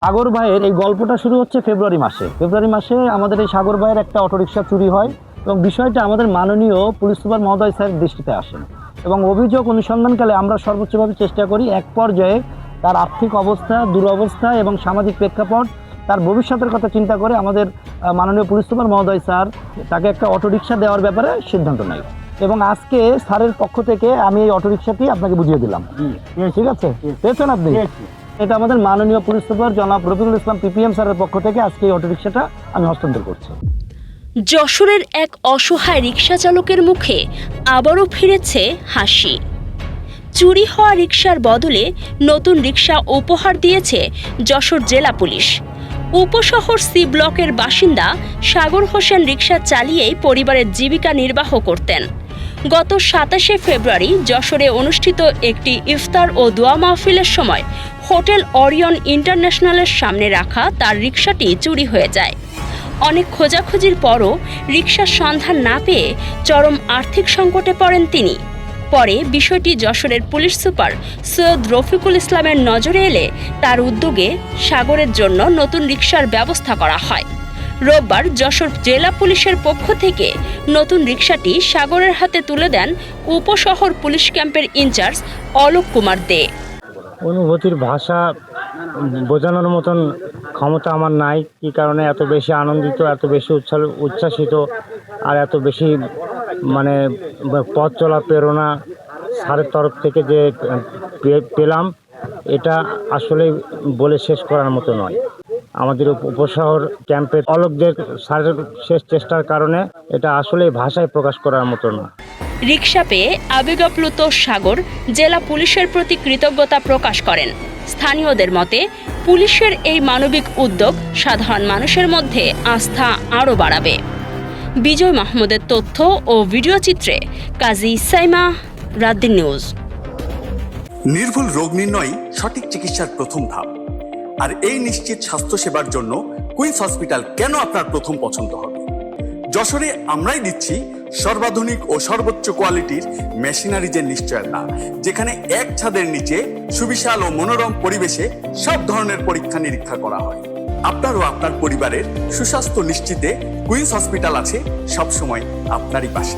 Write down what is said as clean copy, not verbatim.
সাগর ভাইয়ের এই গল্পটা শুরু হচ্ছে ফেব্রুয়ারি মাসে আমাদের এই সাগর ভাইয়ের একটা অটোরিকশা চুরি হয় এবং বিষয়টা আমাদের মাননীয় পুলিশ সুপার মহোদয় স্যার দৃষ্টিতে আসেন এবং অভিযোগ অনুসন্ধানকালে আমরা সর্বোচ্চভাবে চেষ্টা করি এক পর্যায়ে তার আর্থিক অবস্থা, দুরবস্থা এবং সামাজিক প্রেক্ষাপট, তার ভবিষ্যতের কথা চিন্তা করে আমাদের মাননীয় পুলিশ সুপার মহোদয় স্যার তাকে একটা অটোরিকশা দেওয়ার ব্যাপারে সিদ্ধান্ত নেয় এবং আজকে স্যারের পক্ষ থেকে আমি এই অটোরিকশাটি আপনাকে বুঝিয়ে দিলাম। ঠিক আছে, পেয়েছেন আপনি? এটা আমাদের মাননীয় পুলিশ সুপার জনাব রফিকুল ইসলাম পিপিএম স্যারের পক্ষ থেকে আজকে এই অটোরিকশাটা আমি হস্তান্তর করছি। যশোরের এক অসহায় রিকশা চালকের মুখে আবারও ফিরেছে হাসি। চুরি হওয়া রিকশার বদলে নতুন রিকশা উপহার দিয়েছে যশোর জেলা পুলিশ। উপশহর সি ব্লকের বাসিন্দা সাগর হোসেন রিকশা চালিয়েই পরিবারের জীবিকা নির্বাহ করতেন। গত ২৭শে ফেব্রুয়ারি যশোরে অনুষ্ঠিত একটি ইফতার ও দোয়া মাহফিলের সময় হোটেল অরিয়ন ইন্টারন্যাশনালের সামনে রাখা তার রিকশাটি চুরি হয়ে যায়। অনেক খোঁজাখুঁজির পরও রিকশার সন্ধান না পেয়ে চরম আর্থিক সংকটে পড়েন তিনি। পরে বিষয়টি যশোরের পুলিশ সুপার সৈয়দ রফিকুল ইসলামের নজরে এলে তার উদ্যোগে সাগরের জন্য নতুন রিকশার ব্যবস্থা করা হয়। রোববার যশোর জেলা পুলিশের পক্ষ থেকে নতুন রিকশাটি সাগরের হাতে তুলে দেন উপশহর পুলিশ ক্যাম্পের ইনচার্জ অলোক কুমার দে। অনুভূতির ভাষা বোঝানোর মতন ক্ষমতা আমার নাই, কী কারণে এত বেশি আনন্দিত, এত বেশি উচ্ছ্বাসিত আর এত বেশি মানে পথ চলা প্রেরণা স্যারের তরফ থেকে যে পেলাম, এটা আসলে বলে শেষ করার মতো নয়। আমাদের উপশহর ক্যাম্পের অলোকদের স্যারের শেষ চেষ্টার কারণে এটা আসলে ভাষায় প্রকাশ করার মতো না। রিকশা পেয়ে আবেগাপ্লুত সাগর জেলা পুলিশের প্রতি কৃতজ্ঞতা প্রকাশ করেন। স্থানীয়দের মতে পুলিশের এই মানবিক উদ্যোগ সাধারণ মানুষের মধ্যে আস্থা আরও বাড়াবে। বিজয় মাহমুদের তথ্য ও ভিডিও চিত্রে কাজী সাইমা, রাতদিন নিউজ। নির্ভুল রোগ নির্ণয় সঠিক চিকিৎসার প্রথম ধাপ, আর এই নিশ্চিত স্বাস্থ্যসেবার জন্য কুইন্স হসপিটাল কেন আপনার প্রথম পছন্দ হবে। যশোরে আমরাই দিচ্ছি সর্বাধুনিক ও সর্বোচ্চ কোয়ালিটির মেশিনারিজের নিশ্চয়তা, যেখানে এক ছাদের নিচে সুবিশাল ও মনোরম পরিবেশে সব ধরনের পরীক্ষা নিরীক্ষা করা হয়। আপনার ও আপনার পরিবারের সুস্বাস্থ্য নিশ্চিতে কুইন্স হসপিটাল আছে সবসময় আপনারই পাশে।